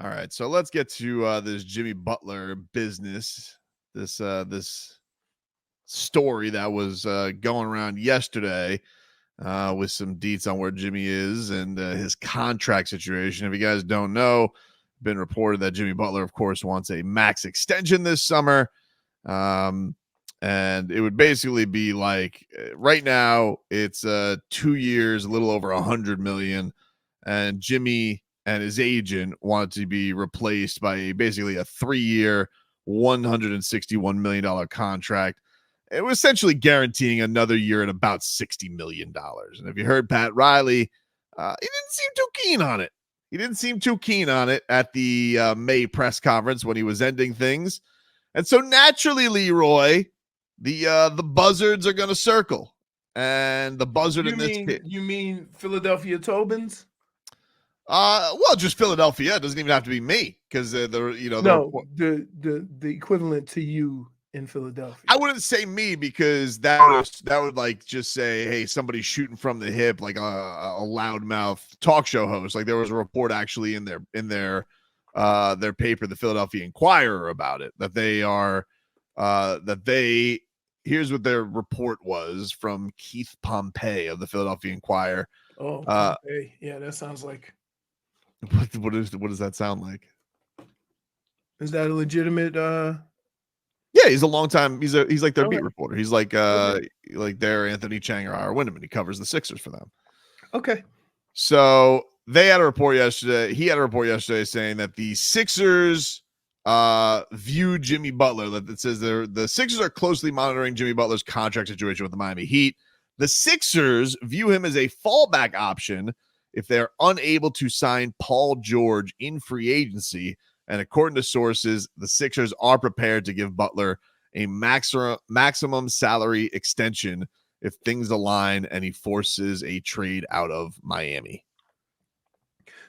All right, so let's get to this Jimmy Butler business. This story that was going around yesterday with some deets on where Jimmy is and his contract situation. If you guys don't know, been reported that Jimmy Butler, of course, wants a max extension this summer. And it would basically be like right now it's 2 years, a little over $100 million, and Jimmy and his agent wanted to be replaced by basically a 3-year, $161 million contract. It was essentially guaranteeing another year at about $60 million. And if you heard Pat Riley, he didn't seem too keen on it. He didn't seem too keen on it at the May press conference when he was ending things. And so naturally, Leroy, the buzzards are going to circle. And the buzzard in this case. You mean Philadelphia Tobins? Well, just Philadelphia. It doesn't even have to be me because the equivalent to you in Philadelphia. I wouldn't say me because that would like just say, hey, somebody's shooting from the hip, like a loudmouth talk show host. Like there was a report actually in their paper, the Philadelphia Inquirer, about it, that they are here's what their report was from Keith Pompey of the Philadelphia Inquirer. Oh, Pompey. Yeah, that sounds like. What does that sound like? Is that a legitimate? Yeah, he's a long time. He's like their beat reporter. He's like their Anthony Chang or Ira Winderman. He covers the Sixers for them. Okay. So they had a report yesterday. He had a report yesterday saying that the Sixers view Jimmy Butler. That says the Sixers are closely monitoring Jimmy Butler's contract situation with the Miami Heat. The Sixers view him as a fallback option if they're unable to sign Paul George in free agency. And according to sources, the Sixers are prepared to give Butler a maximum salary extension if things align and he forces a trade out of Miami.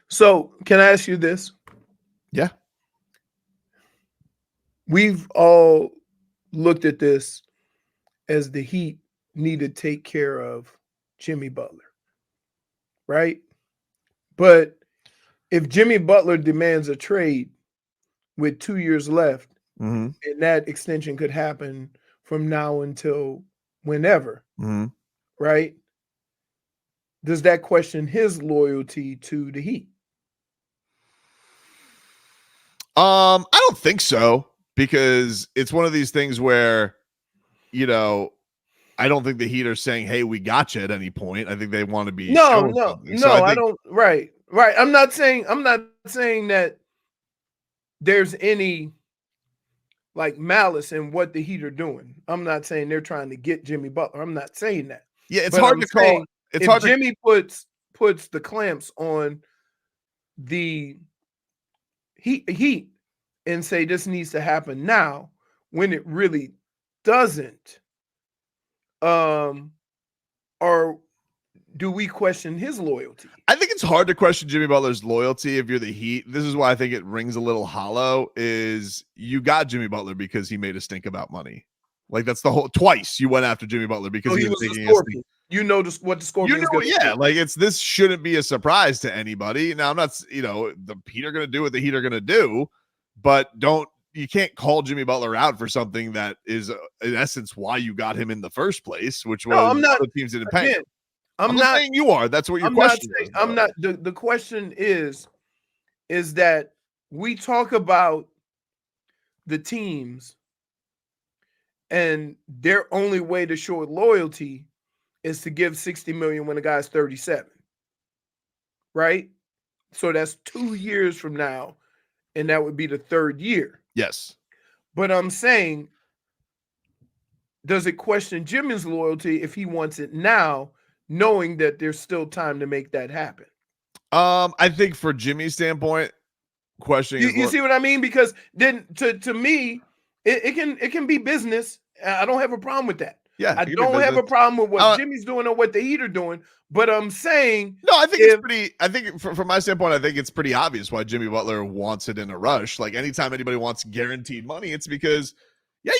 So can I ask you this? Yeah. We've all looked at this as the Heat need to take care of Jimmy Butler, right? But if Jimmy Butler demands a trade with 2 years left, and that extension could happen from now until whenever, right? Does that question his loyalty to the Heat? I don't think so, because it's one of these things where, I don't think the Heat are saying, hey, we got you at any point. I think they want to be no, I don't. Right. I'm not saying that there's any like malice in what the Heat are doing. I'm not saying they're trying to get Jimmy Butler. I'm not saying that. Yeah, it's hard to call. It's hard. Jimmy puts the clamps on the Heat and say this needs to happen now when it really doesn't. Or do we question his loyalty? I think it's hard to question Jimmy Butler's loyalty if you're the Heat. This is why I think it rings a little hollow, is you got Jimmy Butler because he made a stink about money. Like that's the whole, twice you went after Jimmy Butler because he was the Scorpion. You know what the Scorpion is. Yeah, like this shouldn't be a surprise to anybody. Now I'm not, the Heat are going to do what the Heat are going to do, but you can't call Jimmy Butler out for something that is in essence why you got him in the first place, which was other teams didn't pay. I'm not saying you are. That's what your question is. I'm not. The question is that we talk about the teams and their only way to show loyalty is to give $60 million when the guy's 37. Right? So that's 2 years from now, and that would be the third year. Yes. But I'm saying, does it question Jimmy's loyalty if he wants it now, knowing that there's still time to make that happen? I think for Jimmy's standpoint, questioning. You see what I mean? Because then to me, it can be business. I don't have a problem with that. Yeah, I don't have a problem with what Jimmy's doing or what the Heat are doing. But I'm saying, no, I think it's pretty. I think from my standpoint, I think it's pretty obvious why Jimmy Butler wants it in a rush. Like anytime anybody wants guaranteed money, it's because,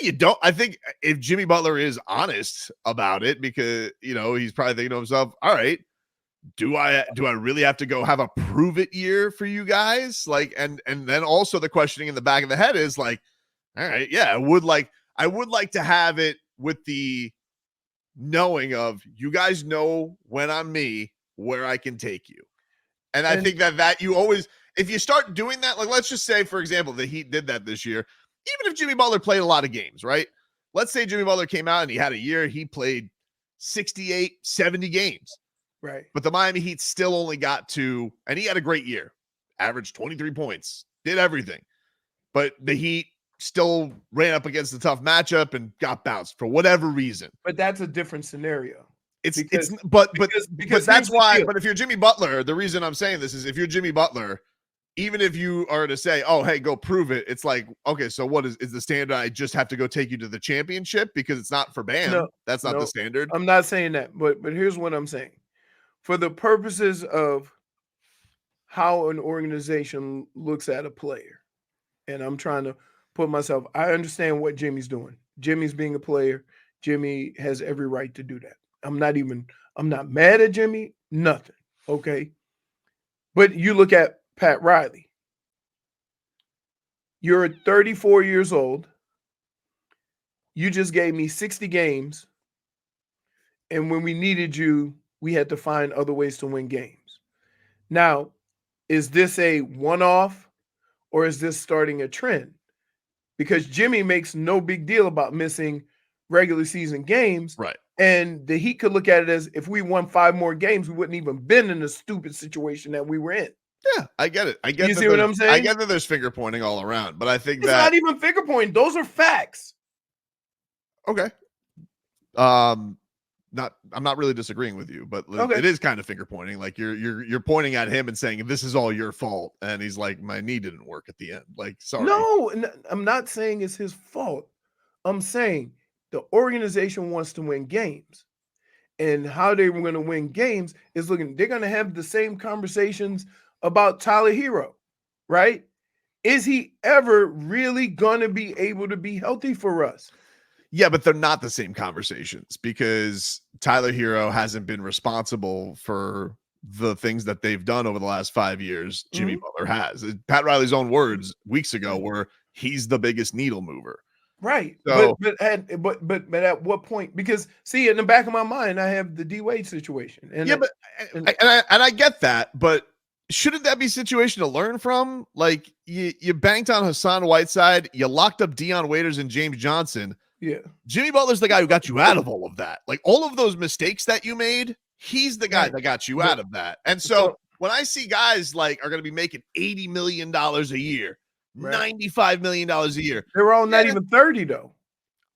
you don't. I think if Jimmy Butler is honest about it, because he's probably thinking to himself, all right, do I really have to go have a prove it year for you guys? Like, and then also the questioning in the back of the head is like, all right, yeah, I would like to have it with the knowing of you guys know when I'm me where I can take you. And I think that you always, if you start doing that, like let's just say, for example, the Heat did that this year, even if Jimmy Butler played a lot of games, right? Let's say Jimmy Butler came out and he had a year, he played 68, 70 games. Right. But the Miami Heat still only got to, and he had a great year, averaged 23 points, did everything. But the Heat still ran up against a tough matchup and got bounced for whatever reason. But that's a different scenario. But Because that's why. But if you're Jimmy Butler, the reason I'm saying this is if you're Jimmy Butler, even if you are to say, "Oh, hey, go prove it," it's like, okay, so what is the standard? I just have to go take you to the championship because it's not for Bam. No, That's not the standard. I'm not saying that, but here's what I'm saying. For the purposes of how an organization looks at a player, and I'm trying to put myself, I understand what Jimmy's doing. Jimmy's being a player. Jimmy has every right to do that. I'm not mad at Jimmy, nothing. Okay. But you look at Pat Riley. You're 34 years old. You just gave me 60 games. And when we needed you, we had to find other ways to win games. Now, is this a one-off or is this starting a trend? Because Jimmy makes no big deal about missing regular season games. Right. And the Heat could look at it as if we won 5 more games, we wouldn't even been in the stupid situation that we were in. Yeah, I get it. I get you see what I'm saying? I get that there's finger pointing all around, but I think it's not even finger pointing. Those are facts. Okay. I'm not really disagreeing with you, but it is kind of finger pointing. Like you're pointing at him and saying this is all your fault, and he's like, my knee didn't work at the end. Like, sorry. No, I'm not saying it's his fault. I'm saying the organization wants to win games, and how they're going to win games is they're going to have the same conversations about Tyler Hero, right? Is he ever really going to be able to be healthy for us? Yeah, but they're not the same conversations because Tyler Hero hasn't been responsible for the things that they've done over the last 5 years. Jimmy Butler has. Pat Riley's own words weeks ago were he's the biggest needle mover. Right. So, but at what point? Because see, in the back of my mind, I have the D Wade situation. And yeah, I get that, but shouldn't that be a situation to learn from? Like you banked on Hassan Whiteside, you locked up Dion Waiters and James Johnson. Yeah. Jimmy Butler's the guy who got you out of all of that. Like all of those mistakes that you made, he's the guy that got you out of that. And so when I see guys like are going to be making $80 million a year, $95 million a year. They're all not even 30 though.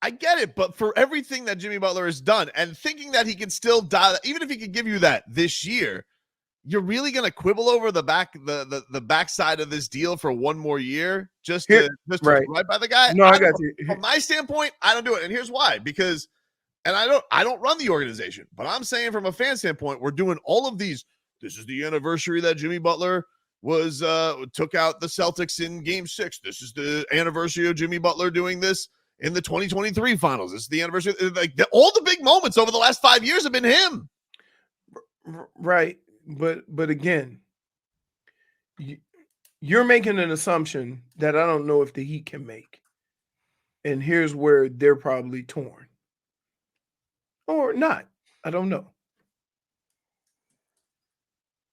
I get it, but for everything that Jimmy Butler has done and thinking that he can still die, even if he could give you that this year, you're really going to quibble over the backside of this deal for one more year just to right by the guy? No, I got you. From my standpoint, I don't do it. And here's why, because, and I don't run the organization, but I'm saying from a fan standpoint, we're doing all of these. This is the anniversary that Jimmy Butler was took out the Celtics in game 6. This is the anniversary of Jimmy Butler doing this in the 2023 finals. This is the anniversary. Like all the big moments over the last 5 years have been him. Right. But again, you're making an assumption that I don't know if the Heat can make. And here's where they're probably torn. Or not. I don't know.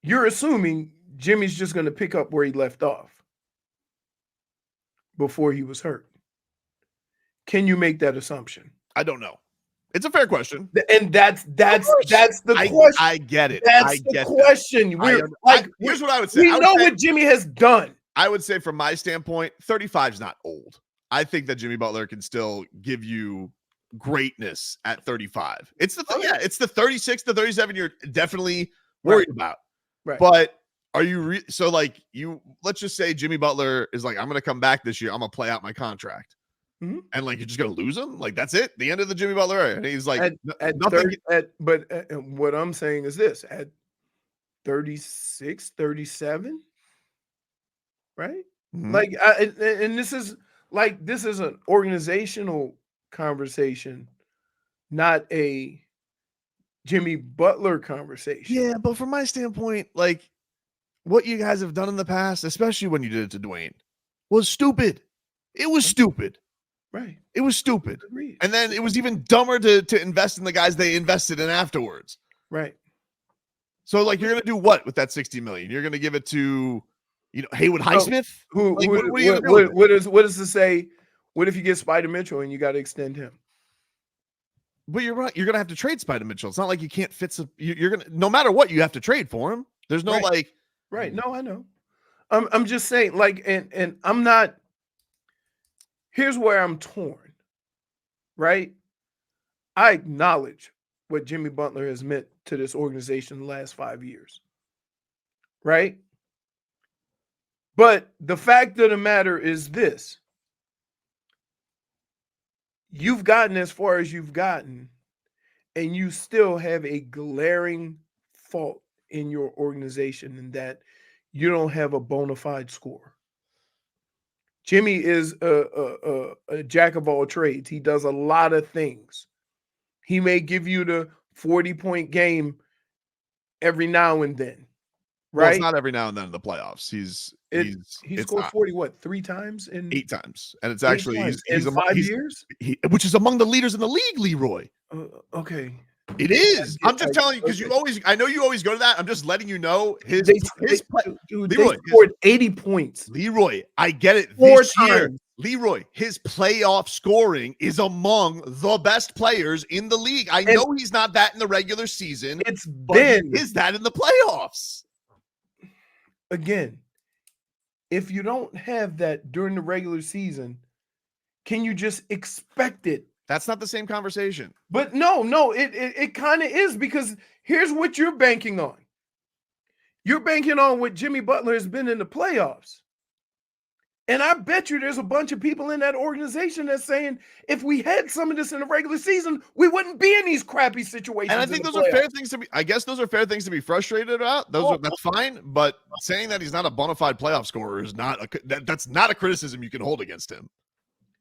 You're assuming Jimmy's just going to pick up where he left off before he was hurt. Can you make that assumption? I don't know. It's a fair question. And that's the question. I get it. That's the question. Here's what I would say. We know what Jimmy has done. I would say from my standpoint, 35 is not old. I think that Jimmy Butler can still give you greatness at 35. It's the it's the 36 to 37 you're definitely worried about. Right. But are you so like let's just say Jimmy Butler is like, I'm going to come back this year. I'm going to play out my contract. Mm-hmm. And like, you're just going to lose him? Like, that's it? The end of the Jimmy Butler era. And he's like, what I'm saying is this, at 36, 37, right? Mm-hmm. Like, and this is an organizational conversation, not a Jimmy Butler conversation. Yeah, but from my standpoint, like what you guys have done in the past, especially when you did it to Dwayne, was stupid. It was stupid. Right. It was stupid. Agreed. And then it was even dumber to invest in the guys they invested in afterwards. Right. So, like, you're gonna do what with that $60 million? You're gonna give it to, Haywood Highsmith? Like, what are you gonna do with it? What does it say? What if you get Spider Mitchell and you got to extend him? But you're right. You're gonna have to trade Spider Mitchell. It's not like you can't fit some. You're gonna, no matter what, you have to trade for him. There's no Right. Right. No, I know. I'm just saying, like, and I'm not. Here's where I'm torn. Right. I acknowledge what Jimmy Butler has meant to this organization the last 5 years. Right. But the fact of the matter is this: you've gotten as far as you've gotten, and you still have a glaring fault in your organization in that you don't have a bona fide scorer. Jimmy is a jack of all trades. He does a lot of things. He may give you the 40-point game every now and then, Well, it's right? not every now and then in the playoffs. He It's scored not 40, what, 3 times in 8 times, and it's 8 actually times he's in among 5 years? which is among the leaders in the league, Leroy. Okay. It is. I'm just I telling you because okay. I know you always go to that. I'm just letting you know his play. Dude, they Leroy, scored 80 points Leroy, I get it. 4 This year, times. Leroy, his playoff scoring is among the best players in the league. I And know he's not that in the regular season, it's but he been, is that in the playoffs. again, if you don't have that during the regular season, can you just expect it? That's not the same conversation. But no, it kind of is, because here's what you're banking on. You're banking on what Jimmy Butler has been in the playoffs. And I bet you there's a bunch of people in that organization that's saying, if we had some of this in the regular season, we wouldn't be in these crappy situations. And I think those are fair things to be. I guess those are fair things to be frustrated about. That's fine. But saying that he's not a bona fide playoff scorer is that's not a criticism you can hold against him.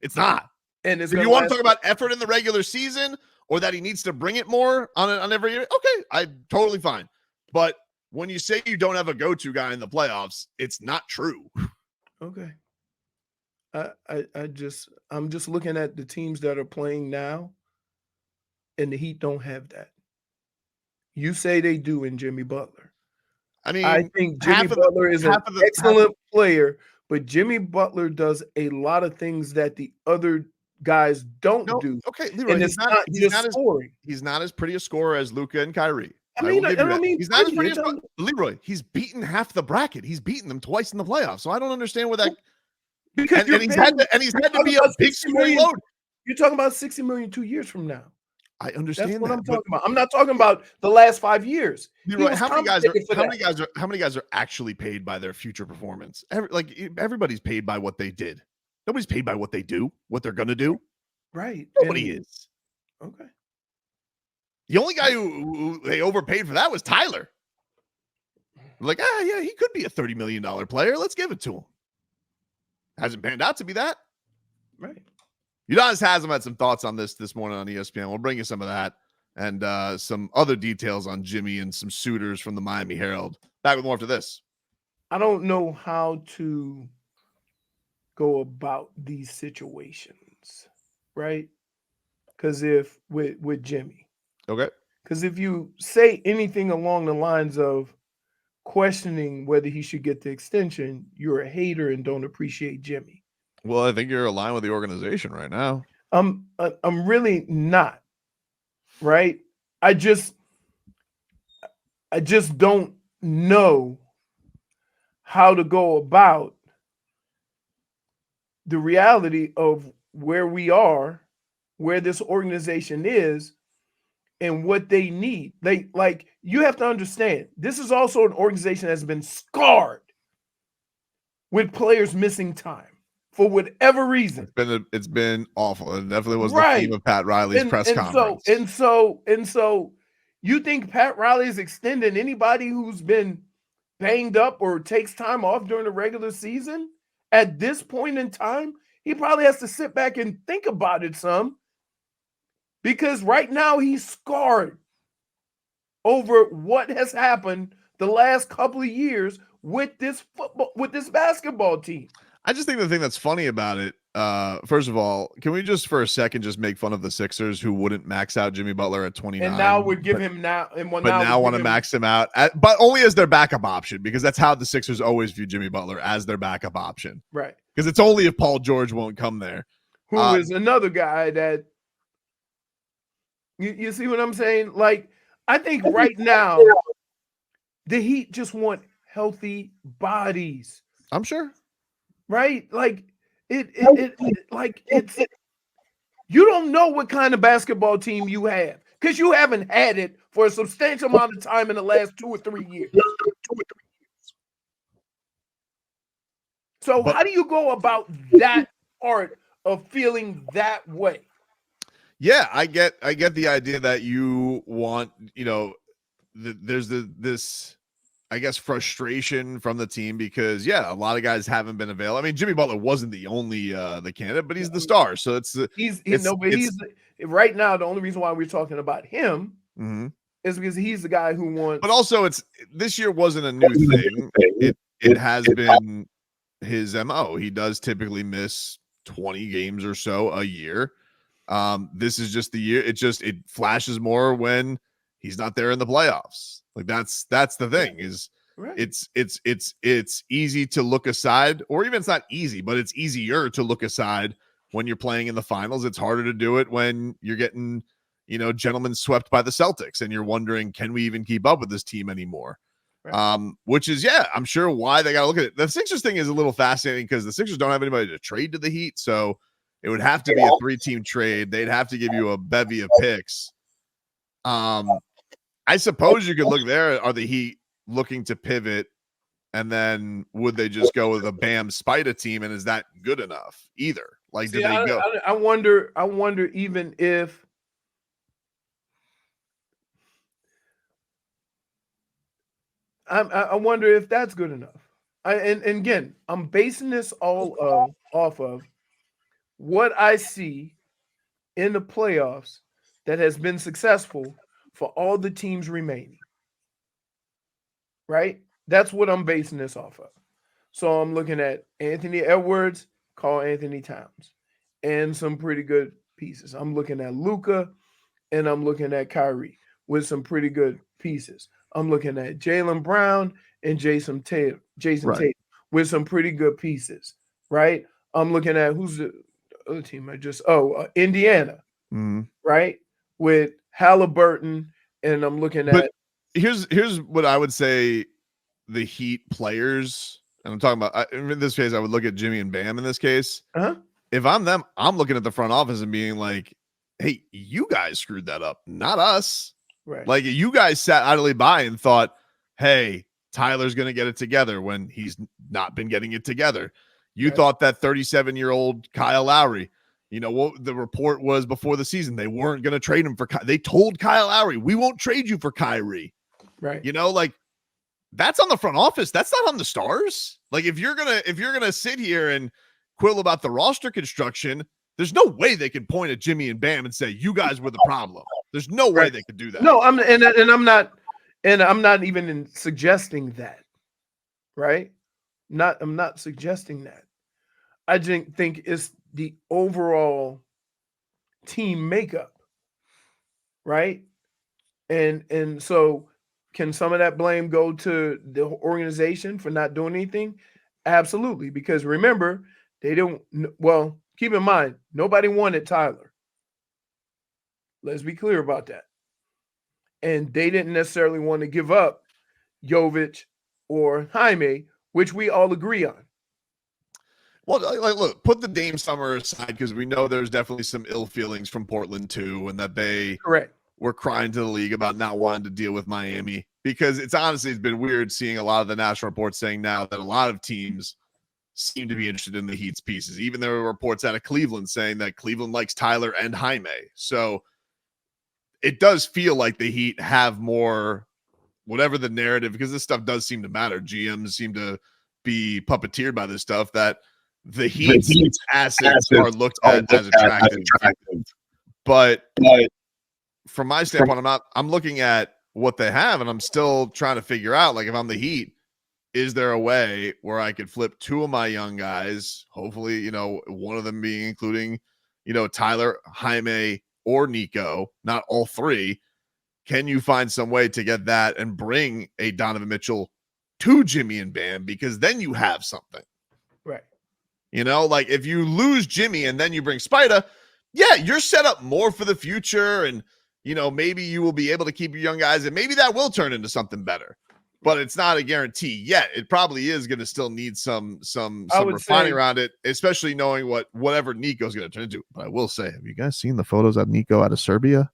It's not. And if you want to talk about effort in the regular season or that he needs to bring it more on every year, okay, I'm totally fine. But when you say you don't have a go-to guy in the playoffs, it's not true. Okay. I'm just looking at the teams that are playing now, and the Heat don't have that. You say they do in Jimmy Butler. I mean, I think Jimmy Butler is an excellent player, but Jimmy Butler does a lot of things that the other guys don't do. Okay, Leroy, and it's not just scoring. He's not as pretty a scorer as Luka and Kyrie. I mean, he's not as pretty as Leroy. He's beaten half the bracket. He's beaten them twice in the playoffs. So I don't understand where that. Because he's had to be a big scoring load. You're talking about $60 million 2 years from now. I understand. That's what I'm talking about. I'm not talking about the last 5 years. Leroy, how many guys are actually paid by their future performance? Everybody's paid by what they did. Nobody's paid by what they do, what they're gonna do. Right. Nobody is. Okay. The only guy who they overpaid for that was Tyler. Like, yeah, he could be a $30 million player. Let's give it to him. Hasn't panned out to be that. Right. Udonis Haslem had some thoughts on this morning on ESPN. We'll bring you some of that and some other details on Jimmy and some suitors from the Miami Herald. Back with more after this. I don't know how to go about these situations, right? Because if with Jimmy, okay, because if you say anything along the lines of questioning whether he should get the extension, you're a hater and don't appreciate Jimmy. Well, I think you're aligned with the organization right now. I'm really not, right? I just don't know how to go about the reality of where we are, where this organization is, and what they need. You have to understand, this is also an organization that's been scarred with players missing time for whatever reason. It's been awful. It definitely was the theme of Pat Riley's press conference. So you think Pat Riley is extending anybody who's been banged up or takes time off during the regular season? At this point in time, he probably has to sit back and think about it some, because right now he's scarred. over what has happened the last couple of years with this basketball team. I just think the thing that's funny about it, first of all, can we just for a second just make fun of the Sixers who wouldn't max out Jimmy Butler at 29? And now would give him now, and now want to max him out, but only as their backup option, because that's how the Sixers always view Jimmy Butler, as their backup option. Right. Because it's only if Paul George won't come there. Who is another guy that you see what I'm saying? Like, I think right now the Heat just want healthy bodies. I'm sure. Right? Like it's you don't know what kind of basketball team you have because you haven't had it for a substantial amount of time in the last 2 or 3 years. So how do you go about that part of feeling that way? Yeah, I get the idea that you want, there's this, I guess, frustration from the team because, a lot of guys haven't been available. I mean, Jimmy Butler wasn't the only the candidate, but he's the star. So he's right now, the only reason why we're talking about him is because he's the guy who wants. But also, this year wasn't a new thing. It has been his MO. He does typically miss 20 games or so a year. This is just the year. It flashes more when he's not there in the playoffs. Like that's the thing is right. It's easy to look aside, or even it's not easy, but it's easier to look aside when you're playing in the finals. It's harder to do it when you're getting, gentlemen swept by the Celtics and you're wondering, can we even keep up with this team anymore? Right. Which is, I'm sure why they got to look at it. The Sixers thing is a little fascinating because the Sixers don't have anybody to trade to the Heat. So it would have to be a 3-team trade. They'd have to give you a bevy of picks. I suppose you could look there. Are the Heat looking to pivot? And then would they just go with a Bam Spida team? And is that good enough either? Like, do they go? I wonder even if I wonder if that's good enough. And again, I'm basing this all off of what I see in the playoffs that has been successful for all the teams remaining. Right? That's what I'm basing this off of. So I'm looking at Anthony Edwards, Karl Anthony Towns, and some pretty good pieces. I'm looking at Luka, and I'm looking at Kyrie with some pretty good pieces. I'm looking at Jaylen Brown and Jason Tatum with some pretty good pieces. Right? I'm looking at who's the other team Indiana, right? With Halliburton, and I'm looking at. Here's what I would say: the Heat players, and I'm talking about in this case, I would look at Jimmy and Bam. In this case, if I'm them, I'm looking at the front office and being like, "Hey, you guys screwed that up, not us." Right? Like you guys sat idly by and thought, "Hey, Tyler's going to get it together," when he's not been getting it together. You thought that 37-year-old Kyle Lowry, what the report was before the season, they weren't going to trade him for. They told Kyle Lowry, "We won't trade you for Kyrie." Right. Like that's on the front office. That's not on the stars. Like if you're gonna sit here and quill about the roster construction, there's no way they can point at Jimmy and Bam and say you guys were the problem. There's no way they could do that. No, I'm not even suggesting that. Right. I'm not suggesting that. I just think it's the overall team makeup, right? And so can some of that blame go to the organization for not doing anything? Absolutely, because remember, they don't. Well, keep in mind, nobody wanted Tyler. Let's be clear about that. And they didn't necessarily want to give up Jovic or Jaime, which we all agree on. Well, look, put the Dame summer aside because we know there's definitely some ill feelings from Portland too, and that they were crying to the league about not wanting to deal with Miami, because it's been weird seeing a lot of the national reports saying now that a lot of teams seem to be interested in the Heat's pieces. Even there were reports out of Cleveland saying that Cleveland likes Tyler and Jaime. So it does feel like the Heat have more, whatever the narrative, because this stuff does seem to matter. GMs seem to be puppeteered by this stuff, that the Heat's assets are looked at as attractive. But from my standpoint, I'm looking at what they have, and I'm still trying to figure out, like, if I'm the Heat, is there a way where I could flip two of my young guys, hopefully, you know, one of them being including, you know, Tyler, Jaime, or Niko, not all three. Can you find some way to get that and bring a Donovan Mitchell to Jimmy and Bam? Because then you have something. Right. You know, like if you lose Jimmy and then you bring Spida, yeah, you're set up more for the future. And, you know, maybe you will be able to keep your young guys and maybe that will turn into something better. But it's not a guarantee yet. It probably is going to still need some refining around it, especially knowing whatever Niko's going to turn into. But I will say, have you guys seen the photos of Niko out of Serbia?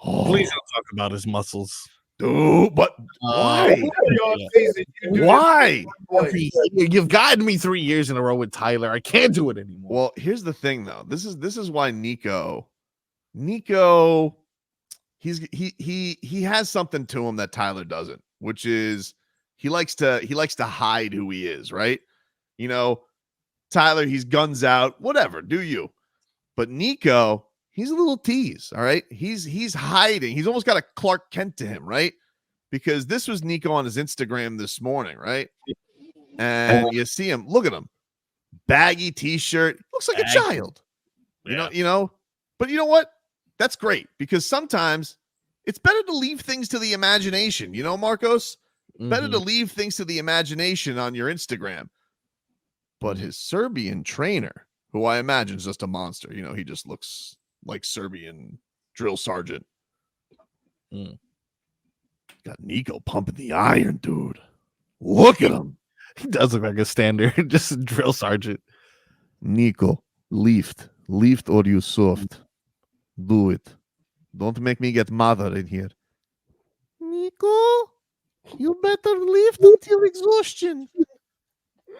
Oh. Please don't talk about his muscles. Dude, but why? Why? You've gotten me 3 years in a row with Tyler. I can't do it anymore. Well, here's the thing, though. This is why Niko, he has something to him that Tyler doesn't, which is he likes to hide who he is, right? You know, Tyler, he's guns out, whatever, do you? But Niko, he's a little tease, all right? He's hiding. He's almost got a Clark Kent to him, right? Because this was Niko on his Instagram this morning, right? And you see him, look at him. Baggy t-shirt, looks like a child. Yeah. You know, but you know what? That's great because sometimes it's better to leave things to the imagination, you know, Marcos? Better to leave things to the imagination on your Instagram. But his Serbian trainer, who I imagine is just a monster, you know, he just looks like Serbian drill sergeant. Got Niko pumping the iron, dude. Look at him. He does look like a standard, just a drill sergeant. Niko, lift or you soft. Do it. Don't make me get mother in here. Niko, you better lift until exhaustion.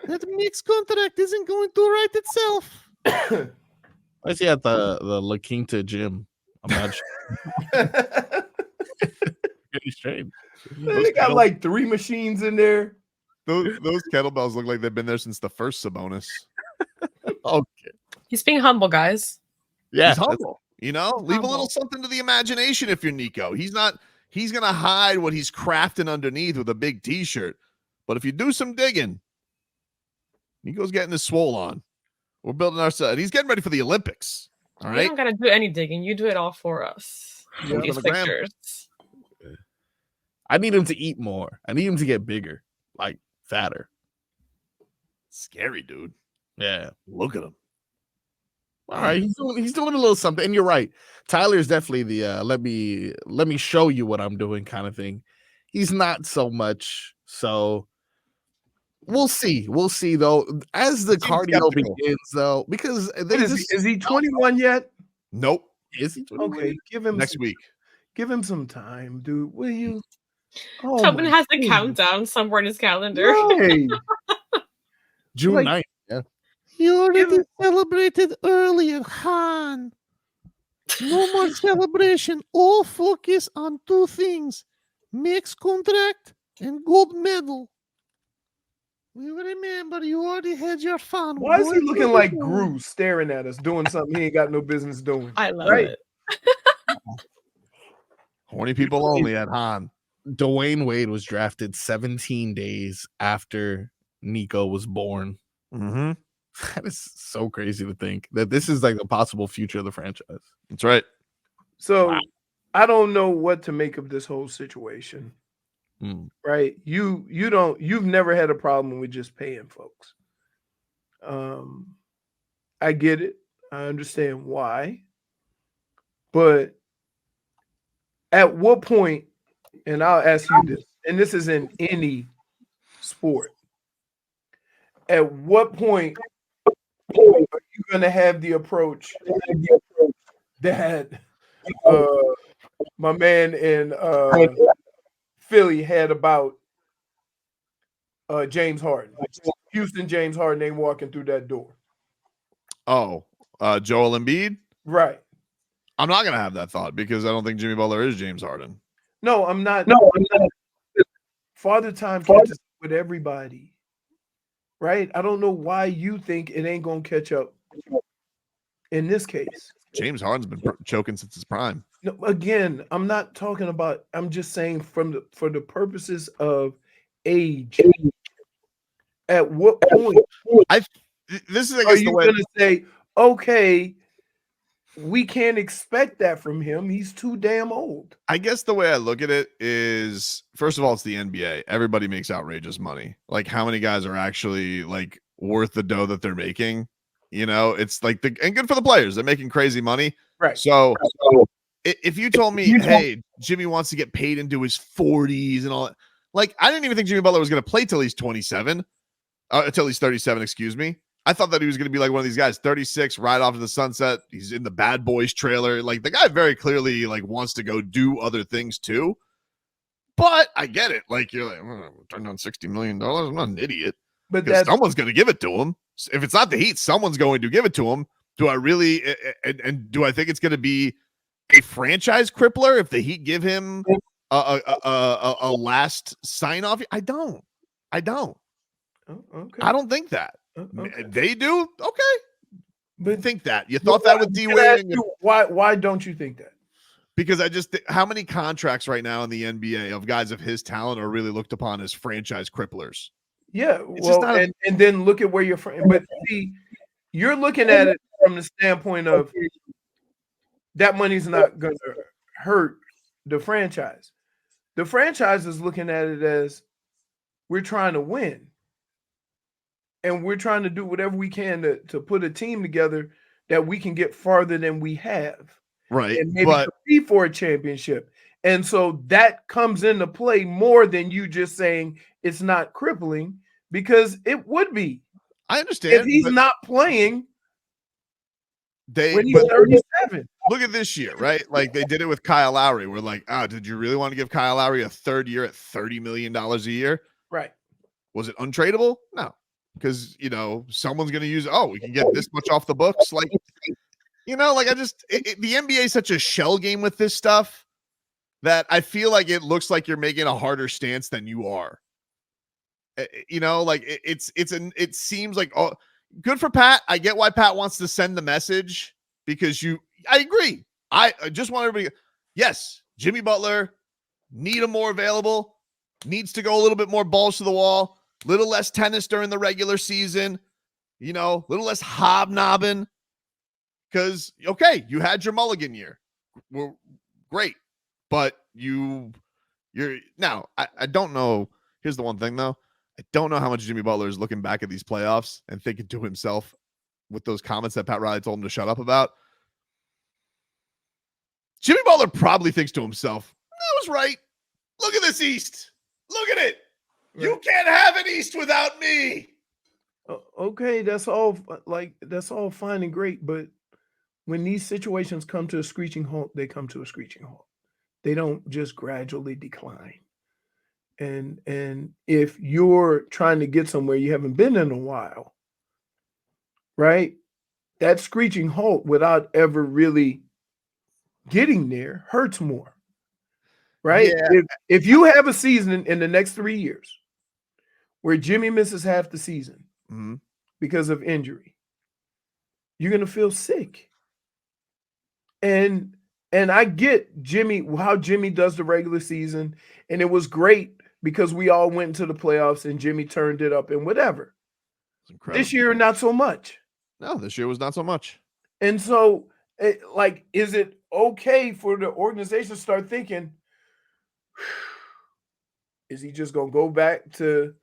That mixed contract isn't going to write itself. I see at the La Quinta gym. I'm not sure. Pretty strange. They got like 3 machines in there. Those kettlebells look like they've been there since the first Sabonis. Okay. He's being humble, guys. Yeah. He's humble. You know, leave a little something to the imagination if you're Niko. He's going to hide what he's crafting underneath with a big t-shirt. But if you do some digging, Niko's getting his swole on. We're building our side. He's getting ready for the Olympics. All right. You don't got to do any digging. You do it all for us. Yeah, These pictures. I need him to eat more. I need him to get bigger, like fatter. Scary, dude. Yeah. Look at him. All right, he's doing a little something, and you're right. Tyler's definitely the let me show you what I'm doing kind of thing. He's not so much. So we'll see. We'll see though as the cardio begins, though, because is he 21 yet? Nope. Is he 21? Okay, give him next week. Give him some time, dude. Will you? Oh, Tobin has a countdown somewhere in his calendar. Right. June 9th. Yeah. You already celebrated earlier, Han. No more celebration. All focus on 2 things. Mixed contract and gold medal. We remember you already had your fun. Why is he looking like Gru staring at us doing something he ain't got no business doing? I love it. Horny people only at Han. Dwayne Wade was drafted 17 days after Niko was born. Mm-hmm. That is so crazy to think that this is like the possible future of the franchise. That's right. So I don't know what to make of this whole situation. Right? You've never had a problem with just paying folks. I get it. I understand why. But at what point, and I'll ask you this, and this is in any sport, at what point are you going to have the approach that my man in Philly had about James Harden? Houston James Harden ain't walking through that door. Oh, Joel Embiid? Right. I'm not going to have that thought because I don't think Jimmy Butler is James Harden. No, I'm not. Father Time catches up with everybody. Right? I don't know why you think it ain't going to catch up in this case. James Harden's been choking since his prime. No, again, I'm not talking about. I'm just saying for the purposes of age. At what point This is, I are guess, the you way. going to say, okay, we can't expect that from him? He's too damn old. I guess the way I look at it is, first of all, it's the NBA. Everybody makes outrageous money. Like, how many guys are actually like worth the dough that they're making? It's like and good for the players. They're making crazy money. Right. So if you told me, hey, Jimmy wants to get paid into his 40s and all that, like, I didn't even think Jimmy Butler was going to play till he's 27, until he's 37, excuse me. I thought that he was going to be like one of these guys, 36, right off to the sunset. He's in the Bad Boys trailer. Like, the guy very clearly like wants to go do other things too. But I get it. Like, you're like, turn down $60 million. I'm not an idiot. But someone's going to give it to him. If it's not the Heat, someone's going to give it to him. Do I really? And do I think it's going to be a franchise crippler if the Heat give him a last sign off? I don't. Oh, okay. I don't think that. Okay. They do. Okay. But Think that. You thought that with D Wade. Why don't you think that? Because how many contracts right now in the NBA of guys of his talent are really looked upon as franchise cripplers? Yeah, well, and then look at where you're from. But see, you're looking at it from the standpoint of that money's not going to hurt the franchise. The franchise is looking at it as we're trying to win. And we're trying to do whatever we can to put a team together that we can get farther than we have. Right. And maybe compete for a championship. And so that comes into play more than you just saying it's not crippling, because it would be. I understand. If he's not playing when he's but 37. Look at this year, right? Like, they did it with Kyle Lowry. We're like, did you really want to give Kyle Lowry a third year at $30 million a year? Right. Was it untradeable? No. Because, someone's going to use, we can get this much off the books. Like, the NBA is such a shell game with this stuff that I feel like it looks like you're making a harder stance than you are. It seems like, good for Pat. I get why Pat wants to send the message, because I agree. I just want everybody, yes, Jimmy Butler, need him more available, needs to go a little bit more balls to the wall. Little less tennis during the regular season, little less hobnobbing. Because, okay, you had your mulligan year. Well, great. But you're now, I don't know. Here's the one thing, though. I don't know how much Jimmy Butler is looking back at these playoffs and thinking to himself with those comments that Pat Riley told him to shut up about. Jimmy Butler probably thinks to himself, I was right. Look at this East. Look at it. You can't have an East without me. Okay, that's all fine and great, but when these situations come to a screeching halt, they come to a screeching halt. They don't just gradually decline. And if you're trying to get somewhere you haven't been in a while, right? That screeching halt without ever really getting there hurts more. Right? Yeah. If you have a season in the next 3 years where Jimmy misses half the season because of injury, you're going to feel sick. And I get how Jimmy does the regular season, and it was great because we all went into the playoffs and Jimmy turned it up and whatever. This year, not so much. No, this year was not so much. And so, is it okay for the organization to start thinking, is he just going to go back to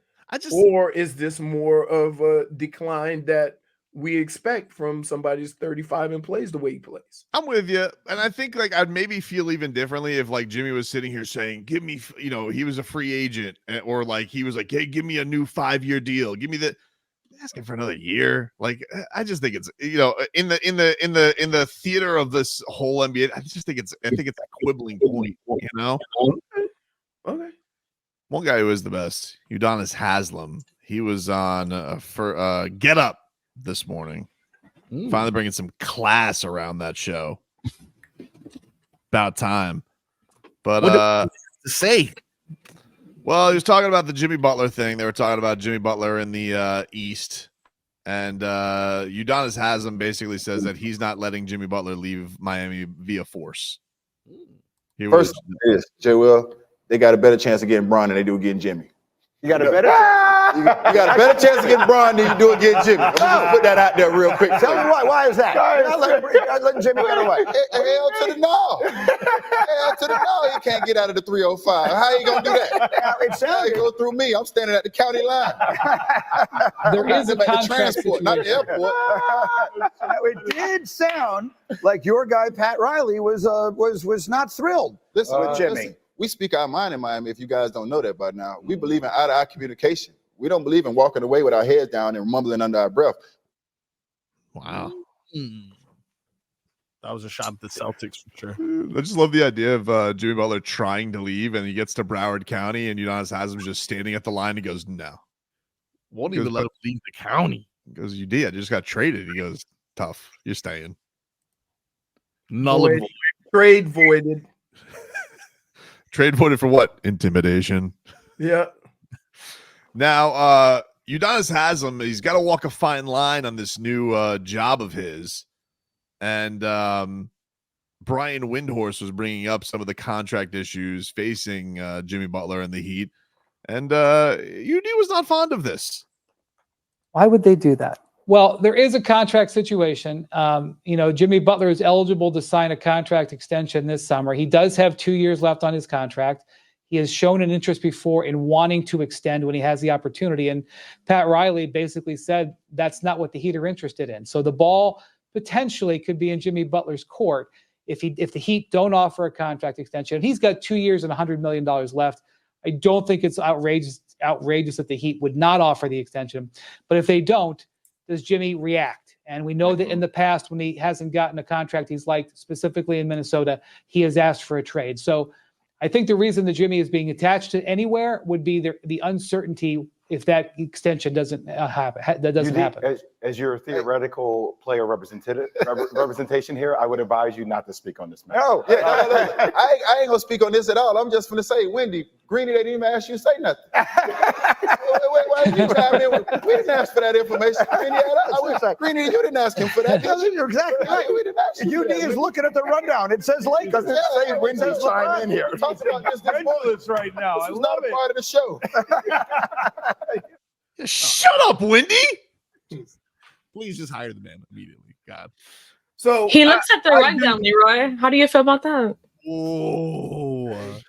or is this more of a decline that we expect from somebody who's 35 and plays the way he plays? I'm with you. And I think I'd maybe feel even differently if Jimmy was sitting here saying, give me, he was a free agent, or he was like, hey, give me a new 5-year deal. Give me asking for another year. I just think it's, in the theater of this whole NBA, I think it's a quibbling point, Okay. One guy who is the best, Udonis Haslem. He was on for Get Up this morning. Finally bringing some class around that show. About time. But what to say? Well, he was talking about the Jimmy Butler thing. They were talking about Jimmy Butler in the East. And Udonis Haslem basically says that he's not letting Jimmy Butler leave Miami via force. First is J. Will, they got a better chance of getting Bron than they do getting Jimmy. You got a better chance? You got a better chance of getting Bron than you do against Jimmy. I'm just put that out there real quick. Tell me why. Why is that? I let Jimmy get away. Hell to the no. Hell to the no. He can't get out of the 305. How you gonna do that? It go through me. I'm standing at the county line. There is a at the contract transport, not the situation. airport. It did sound like your guy Pat Riley was not thrilled with Jimmy. Listen, we speak our mind in Miami. If you guys don't know that by now, we believe in eye-to-eye communication. We don't believe in walking away with our heads down and mumbling under our breath. Wow. That was a shot at the Celtics for sure. I just love the idea of Jimmy Butler trying to leave, and he gets to Broward County, and Udonis Haslem's just standing at the line. He goes, "No." Won't even let him leave the county. He goes, "You did. I just got traded." He goes, "Tough. You're staying." Null and void. Trade voided. Trade voted for what? Intimidation. Yeah. Now, Udonis Haslem, he's got to walk a fine line on this new job of his. And Brian Windhorst was bringing up some of the contract issues facing Jimmy Butler and the Heat. And UD was not fond of this. Why would they do that? Well, there is a contract situation. Jimmy Butler is eligible to sign a contract extension this summer. He does have 2 years left on his contract. He has shown an interest before in wanting to extend when he has the opportunity. And Pat Riley basically said that's not what the Heat are interested in. So the ball potentially could be in Jimmy Butler's court if the Heat don't offer a contract extension. He's got 2 years and $100 million left. I don't think it's outrageous that the Heat would not offer the extension. But if they don't, does Jimmy react? And we know that in the past, when he hasn't gotten a contract he's liked, specifically in Minnesota, he has asked for a trade. So I think the reason that Jimmy is being attached to anywhere would be the uncertainty if that extension doesn't happen. That doesn't happen. As your theoretical player representation here, I would advise you not to speak on this matter. No, I ain't gonna speak on this at all. I'm just gonna say, Wendy, Greeny didn't even ask you to say nothing. Why you chiming in? We didn't ask for that information. Greeny, you didn't ask him for that. You're exactly right. We didn't ask you. UD is looking at the rundown. It says Lakers. It doesn't say Wendy chime in here. We're talking about this morning. right now. This was not a part of the show. Shut up, Wendy. Please just hire the man immediately. God. So He looks at the rundown, Leroy. How do you feel about that? Oh.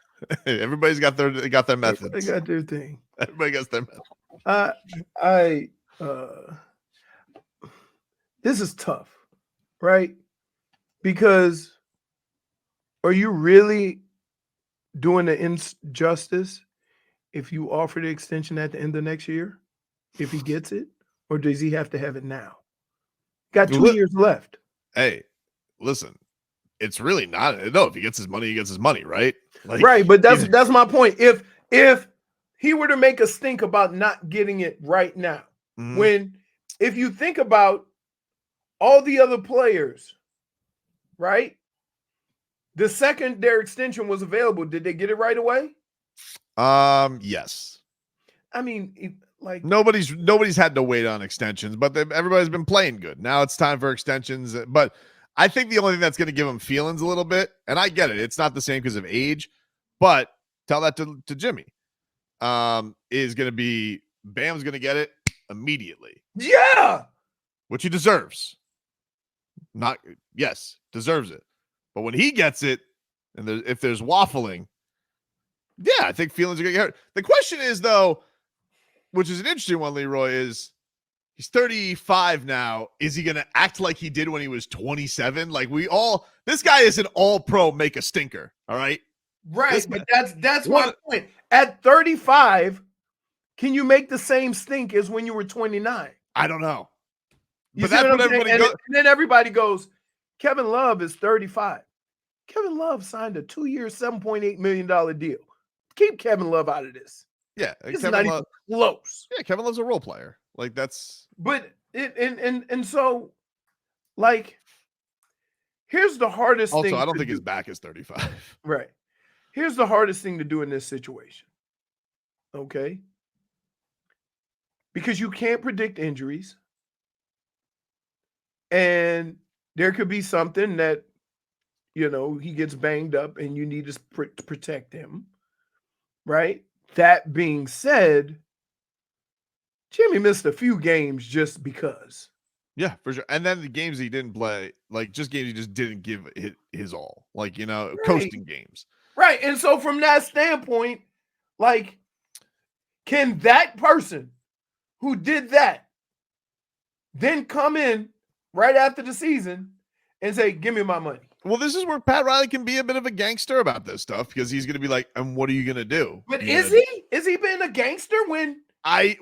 Everybody's got their methods. They got their thing. Everybody got their method. This is tough, right? Because are you really doing the injustice if you offer the extension at the end of next year, if he gets it, or does he have to have it now? Got 2 years left. Hey, listen, it's really not. No, if he gets his money, he gets his money, right? Like, Right, but that's my point. If he were to make a stink about not getting it right now, if you think about all the other players, right? The second their extension was available, did they get it right away? Yes. I mean, like nobody's had to wait on extensions, but everybody's been playing good. Now it's time for extensions. But I think the only thing that's going to give him feelings a little bit, and I get it, it's not the same because of age, but tell that to Jimmy. Is going to be Bam's going to get it immediately. Yeah, which he deserves. Deserves it. But when he gets it, and if there's waffling, yeah, I think feelings are going to get hurt. The question is, though, which is an interesting one, Leroy, is he's 35 now. Is he going to act like he did when he was 27? Like this guy is an all-pro make a stinker, all right? Right, but that's my point. At 35, can you make the same stink as when you were 29? I don't know. But that's what everybody goes. And then everybody goes, Kevin Love is 35. Kevin Love signed a 2-year, $7.8 million deal. Keep Kevin Love out of this. Yeah, it's not even close. Yeah, Kevin Love's a role player. Like that's. But so, like, here's the hardest thing. Also, I don't think his back is 35. Right. Here's the hardest thing to do in this situation. Okay. Because you can't predict injuries. And there could be something that, he gets banged up and you need to protect him, right? That being said, Jimmy missed a few games just because. Yeah, for sure. And then the games he didn't play, like just games he just didn't give his all, like, coasting games. Right. And so from that standpoint, like, can that person who did that then come in right after the season and say, give me my money? Well, this is where Pat Riley can be a bit of a gangster about this stuff, because he's going to be like, and what are you going to do? But is he? Is he being a gangster when? I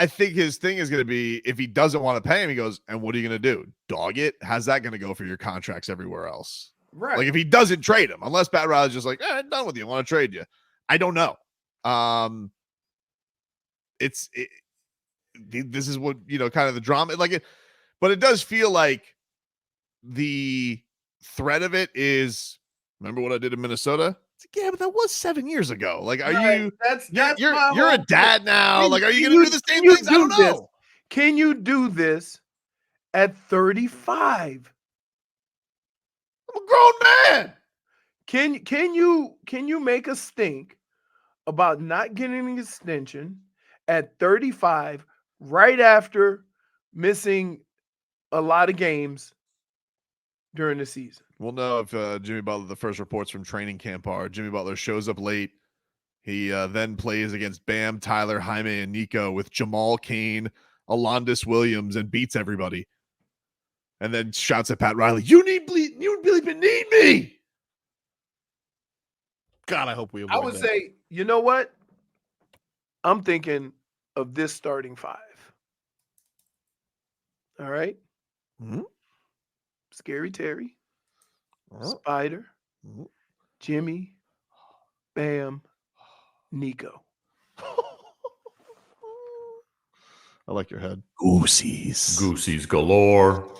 think his thing is going to be, if he doesn't want to pay him, he goes, and what are you going to do? Dog it? How's that going to go for your contracts everywhere else? Right. Like, if he doesn't trade him, unless Pat Riley's just like, I'm done with you, I want to trade you. I don't know. This is what, kind of the drama, but it does feel like the threat of it is, remember what I did in Minnesota? It's like, yeah, but that was 7 years ago. Like, are you? You're a dad now. Like, are you going to do the same things? I don't know. Can you do this at 35? I'm a grown man. Can you make a stink about not getting an extension at 35, right after missing a lot of games during the season? We'll know if Jimmy Butler, the first reports from training camp are Jimmy Butler shows up late. He then plays against Bam, Tyler, Jaime, and Niko with Jamal Cain, Alondis Williams, and beats everybody. And then shouts at Pat Riley, you really need me. God, I hope we I would say, you know what? I'm thinking of this starting five. All right? Mm-hmm. Scary Terry, Spider, Jimmy, Bam, Niko. I like your head. Goosies galore.